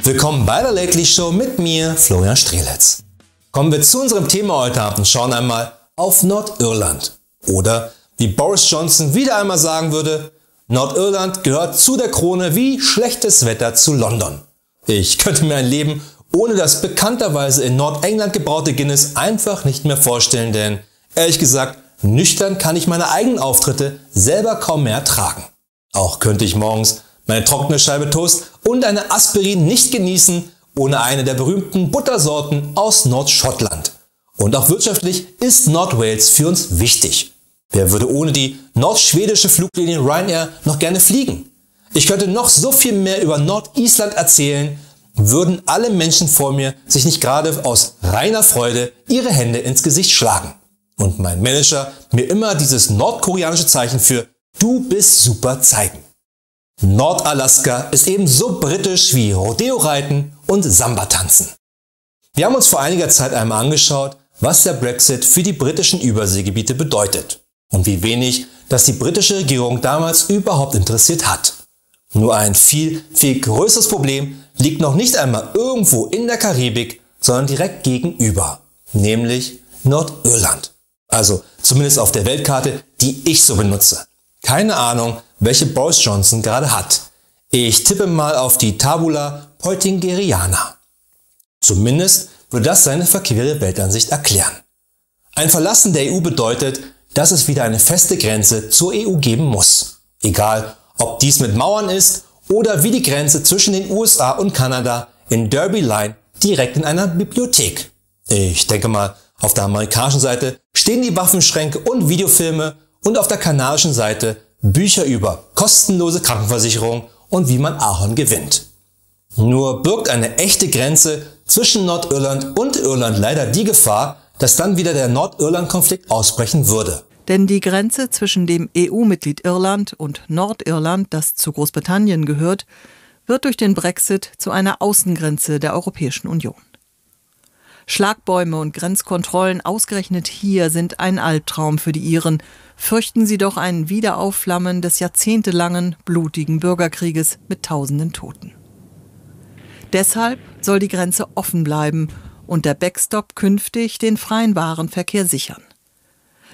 Willkommen bei der Lately Show mit mir, Florian Strelitz. Kommen wir zu unserem Thema heute Abend und schauen einmal auf Nordirland. Oder, wie Boris Johnson wieder einmal sagen würde, Nordirland gehört zu der Krone wie schlechtes Wetter zu London. Ich könnte mir ein Leben ohne das bekannterweise in Nordengland gebraute Guinness einfach nicht mehr vorstellen, denn, ehrlich gesagt, nüchtern kann ich meine eigenen Auftritte selber kaum mehr ertragen. Auch könnte ich morgens meine trockene Scheibe Toast und eine Aspirin nicht genießen, ohne eine der berühmten Buttersorten aus Nordschottland. Und auch wirtschaftlich ist Nordwales für uns wichtig. Wer würde ohne die nordschwedische Fluglinie Ryanair noch gerne fliegen? Ich könnte noch so viel mehr über Nordisland erzählen, würden alle Menschen vor mir sich nicht gerade aus reiner Freude ihre Hände ins Gesicht schlagen. Und mein Manager mir immer dieses nordkoreanische Zeichen für "Du bist super" zeigen. Nordalaska ist ebenso britisch wie Rodeo-Reiten und Samba-Tanzen. Wir haben uns vor einiger Zeit einmal angeschaut, was der Brexit für die britischen Überseegebiete bedeutet und wie wenig das die britische Regierung damals überhaupt interessiert hat. Nur ein viel größeres Problem liegt noch nicht einmal irgendwo in der Karibik, sondern direkt gegenüber, nämlich Nordirland. Also zumindest auf der Weltkarte, die ich so benutze. Keine Ahnung, welche Boris Johnson gerade hat. Ich tippe mal auf die Tabula Peutingeriana. Zumindest würde das seine verquere Weltansicht erklären. Ein Verlassen der EU bedeutet, dass es wieder eine feste Grenze zur EU geben muss. Egal, ob dies mit Mauern ist oder wie die Grenze zwischen den USA und Kanada in Derby Line direkt in einer Bibliothek. Ich denke mal, auf der amerikanischen Seite stehen die Waffenschränke und Videofilme und auf der kanadischen Seite Bücher über kostenlose Krankenversicherung und wie man Ahorn gewinnt. Nur birgt eine echte Grenze zwischen Nordirland und Irland leider die Gefahr, dass dann wieder der Nordirland-Konflikt ausbrechen würde. Denn die Grenze zwischen dem EU-Mitglied Irland und Nordirland, das zu Großbritannien gehört, wird durch den Brexit zu einer Außengrenze der Europäischen Union. Schlagbäume und Grenzkontrollen ausgerechnet hier sind ein Albtraum für die Iren. Fürchten sie doch ein Wiederaufflammen des jahrzehntelangen, blutigen Bürgerkrieges mit tausenden Toten. Deshalb soll die Grenze offen bleiben und der Backstop künftig den freien Warenverkehr sichern.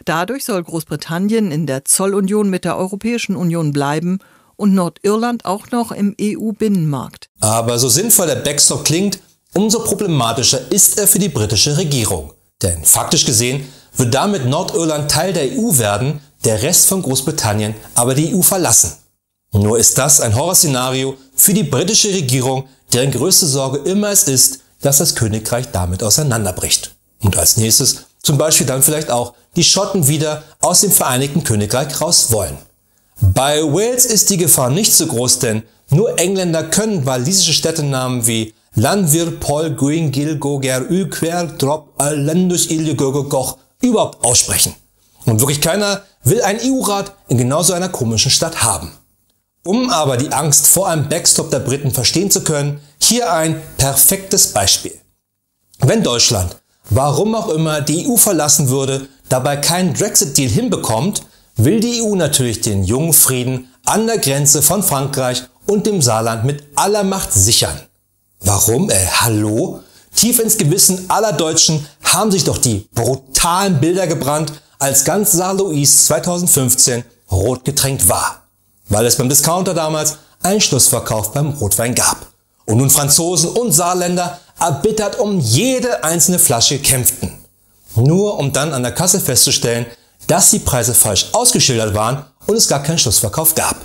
Dadurch soll Großbritannien in der Zollunion mit der Europäischen Union bleiben und Nordirland auch noch im EU-Binnenmarkt. Aber so sinnvoll der Backstop klingt, umso problematischer ist er für die britische Regierung. Denn faktisch gesehen wird damit Nordirland Teil der EU werden, der Rest von Großbritannien aber die EU verlassen. Nur ist das ein Horrorszenario für die britische Regierung, deren größte Sorge immer es ist, dass das Königreich damit auseinanderbricht. Und als nächstes zum Beispiel dann vielleicht auch die Schotten wieder aus dem Vereinigten Königreich raus wollen. Bei Wales ist die Gefahr nicht so groß, denn nur Engländer können walisische Städtenamen wie Llanfair, Pol, Gwyn, Gil, Goger, Quer, Drop, Llandus, Ilio, Goch überhaupt aussprechen. Und wirklich keiner will einen EU-Rat in genau so einer komischen Stadt haben. Um aber die Angst vor einem Backstop der Briten verstehen zu können, hier ein perfektes Beispiel. Wenn Deutschland, warum auch immer, die EU verlassen würde, dabei keinen Brexit-Deal hinbekommt, will die EU natürlich den jungen Frieden an der Grenze von Frankreich und dem Saarland mit aller Macht sichern. Warum? Hallo? Tief ins Gewissen aller Deutschen haben sich doch die brutalen Bilder gebrannt, als ganz Saarlouis 2015 rot getränkt war. Weil es beim Discounter damals einen Schlussverkauf beim Rotwein gab. Und nun Franzosen und Saarländer erbittert um jede einzelne Flasche kämpften. Nur um dann an der Kasse festzustellen, dass die Preise falsch ausgeschildert waren und es gar keinen Schlussverkauf gab.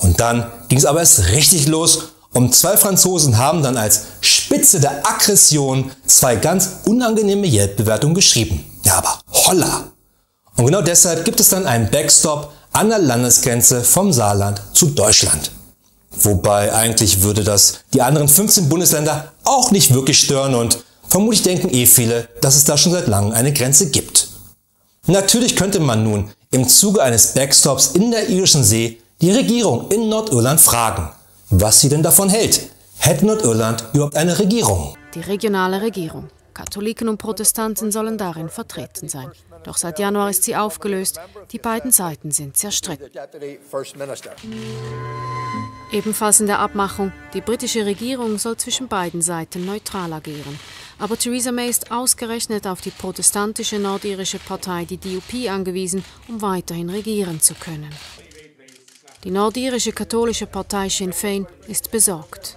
Und dann ging es aber erst richtig los. Und zwei Franzosen haben dann als Spitze der Aggression zwei ganz unangenehme Yelp-Bewertungen geschrieben. Ja, aber holla! Und genau deshalb gibt es dann einen Backstop an der Landesgrenze vom Saarland zu Deutschland. Wobei eigentlich würde das die anderen 15 Bundesländer auch nicht wirklich stören und vermutlich denken viele, dass es da schon seit langem eine Grenze gibt. Natürlich könnte man nun im Zuge eines Backstops in der Irischen See die Regierung in Nordirland fragen, was sie denn davon hält. Hätte Nordirland überhaupt eine Regierung? Die regionale Regierung. Katholiken und Protestanten sollen darin vertreten sein. Doch seit Januar ist sie aufgelöst. Die beiden Seiten sind zerstritten. Ebenfalls in der Abmachung, die britische Regierung soll zwischen beiden Seiten neutral agieren. Aber Theresa May ist ausgerechnet auf die protestantische nordirische Partei, die DUP, angewiesen, um weiterhin regieren zu können. Die nordirische katholische Partei Sinn Féin ist besorgt.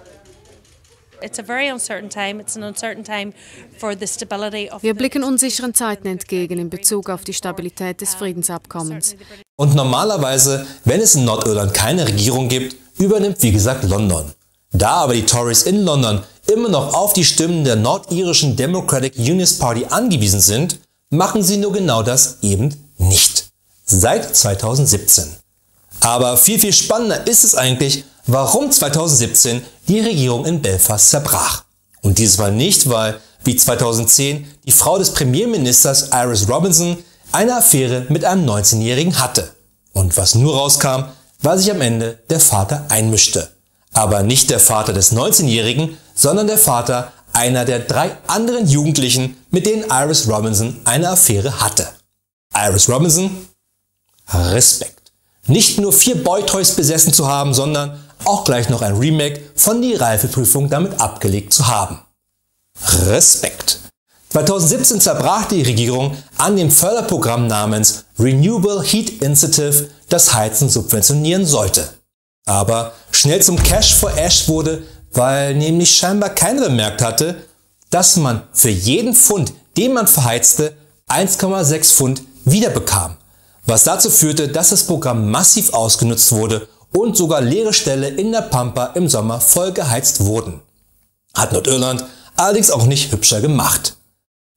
Wir blicken unsicheren Zeiten entgegen in Bezug auf die Stabilität des Friedensabkommens. Und normalerweise, wenn es in Nordirland keine Regierung gibt, übernimmt wie gesagt London. Da aber die Tories in London immer noch auf die Stimmen der nordirischen Democratic Unionist Party angewiesen sind, machen sie nur genau das eben nicht. Seit 2017. Aber viel spannender ist es eigentlich, warum 2017 die Regierung in Belfast zerbrach. Und dieses Mal nicht, weil, wie 2010, die Frau des Premierministers Iris Robinson eine Affäre mit einem 19-Jährigen hatte. Und was nur rauskam, weil sich am Ende der Vater einmischte. Aber nicht der Vater des 19-Jährigen, sondern der Vater einer der 3 anderen Jugendlichen, mit denen Iris Robinson eine Affäre hatte. Iris Robinson? Respekt. Nicht nur 4 Boy-Toys besessen zu haben, sondern auch gleich noch ein Remake von Die Reifeprüfung damit abgelegt zu haben. Respekt. 2017 zerbrach die Regierung an dem Förderprogramm namens Renewable Heat Initiative, das Heizen subventionieren sollte. Aber schnell zum Cash for Ash wurde, weil nämlich scheinbar keiner bemerkt hatte, dass man für jeden Pfund, den man verheizte, 1,6 Pfund wiederbekam. Was dazu führte, dass das Programm massiv ausgenutzt wurde und sogar leere Ställe in der Pampa im Sommer voll geheizt wurden. Hat Nordirland allerdings auch nicht hübscher gemacht.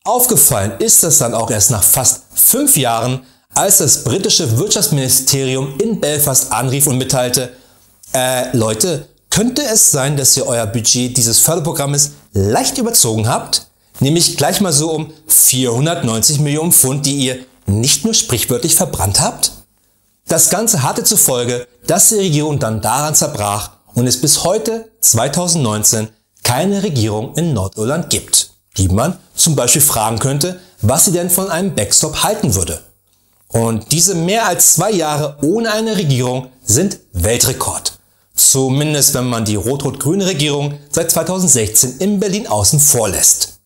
Aufgefallen ist das dann auch erst nach fast 5 Jahren, als das britische Wirtschaftsministerium in Belfast anrief und mitteilte, Leute, könnte es sein, dass ihr euer Budget dieses Förderprogrammes leicht überzogen habt? Nämlich gleich mal so um 490 Millionen Pfund, die ihr nicht nur sprichwörtlich verbrannt habt? Das Ganze hatte zur Folge, dass die Regierung dann daran zerbrach und es bis heute, 2019, keine Regierung in Nordirland gibt, die man zum Beispiel fragen könnte, was sie denn von einem Backstop halten würde. Und diese mehr als 2 Jahre ohne eine Regierung sind Weltrekord. Zumindest wenn man die rot-rot-grüne Regierung seit 2016 in Berlin außen vor lässt.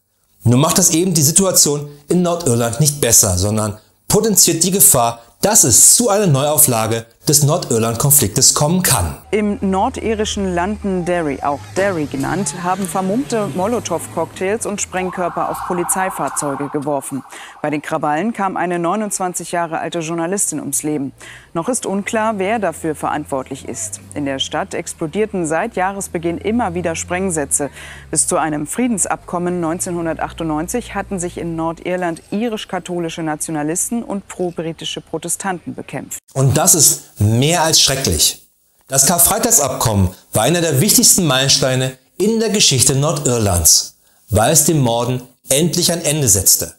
Nur macht das eben die Situation in Nordirland nicht besser, sondern potenziert die Gefahr, dass es zu einer Neuauflage des Nordirland-Konfliktes kommen kann. Im nordirischen Londonderry, auch Derry genannt, haben vermummte Molotow-Cocktails und Sprengkörper auf Polizeifahrzeuge geworfen. Bei den Krawallen kam eine 29 Jahre alte Journalistin ums Leben. Noch ist unklar, wer dafür verantwortlich ist. In der Stadt explodierten seit Jahresbeginn immer wieder Sprengsätze. Bis zu einem Friedensabkommen 1998 hatten sich in Nordirland irisch-katholische Nationalisten und pro-britische Protestanten bekämpft. Und das ist mehr als schrecklich. Das Karfreitagsabkommen war einer der wichtigsten Meilensteine in der Geschichte Nordirlands, weil es den Morden endlich ein Ende setzte.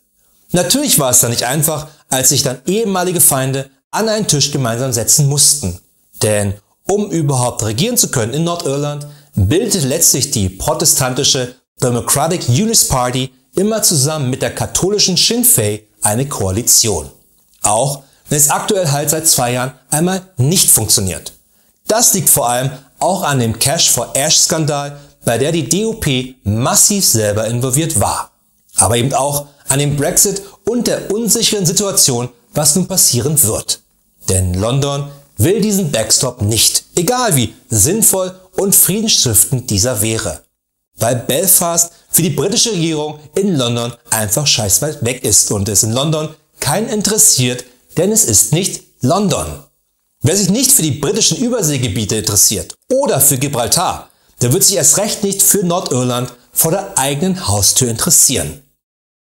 Natürlich war es dann nicht einfach, als sich dann ehemalige Feinde an einen Tisch gemeinsam setzen mussten. Denn um überhaupt regieren zu können in Nordirland, bildete letztlich die protestantische Democratic Unionist Party immer zusammen mit der katholischen Sinn Féin eine Koalition. Auch wenn es aktuell halt seit 2 Jahren einmal nicht funktioniert. Das liegt vor allem auch an dem Cash-for-Ash-Skandal, bei der die DUP massiv selber involviert war. Aber eben auch an dem Brexit und der unsicheren Situation, was nun passieren wird. Denn London will diesen Backstop nicht, egal wie sinnvoll und friedensstiftend dieser wäre. Weil Belfast für die britische Regierung in London einfach scheißweit weg ist und es in London keinen interessiert, denn es ist nicht London. Wer sich nicht für die britischen Überseegebiete interessiert oder für Gibraltar, der wird sich erst recht nicht für Nordirland vor der eigenen Haustür interessieren.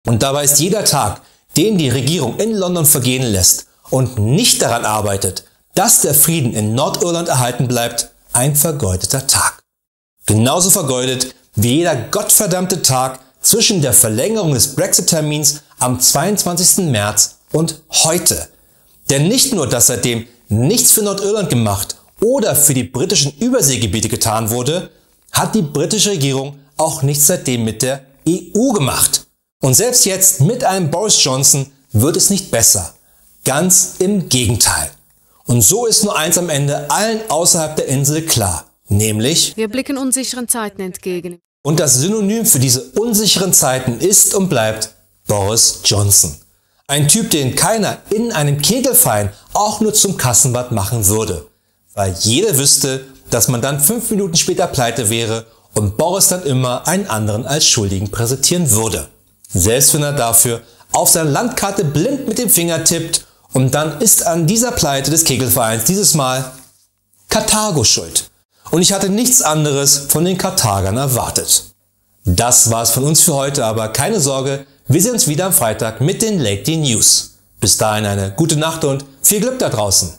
Und dabei ist jeder Tag, den die Regierung in London vergehen lässt und nicht daran arbeitet, dass der Frieden in Nordirland erhalten bleibt, ein vergeudeter Tag. Genauso vergeudet wie jeder gottverdammte Tag zwischen der Verlängerung des Brexit-Termins am 22. März und heute. Denn nicht nur, dass seitdem nichts für Nordirland gemacht oder für die britischen Überseegebiete getan wurde, hat die britische Regierung auch nichts seitdem mit der EU gemacht. Und selbst jetzt mit einem Boris Johnson wird es nicht besser. Ganz im Gegenteil. Und so ist nur eins am Ende allen außerhalb der Insel klar, nämlich: Wir blicken unsicheren Zeiten entgegen. Und das Synonym für diese unsicheren Zeiten ist und bleibt Boris Johnson. Ein Typ, den keiner in einem Kegelverein auch nur zum Kassenbad machen würde. Weil jeder wüsste, dass man dann 5 Minuten später pleite wäre und Boris dann immer einen anderen als Schuldigen präsentieren würde. Selbst wenn er dafür auf seine Landkarte blind mit dem Finger tippt, und dann ist an dieser Pleite des Kegelvereins dieses Mal Karthago schuld. Und ich hatte nichts anderes von den Karthagern erwartet. Das war's von uns für heute, aber keine Sorge, wir sehen uns wieder am Freitag mit den Late News. Bis dahin eine gute Nacht und viel Glück da draußen.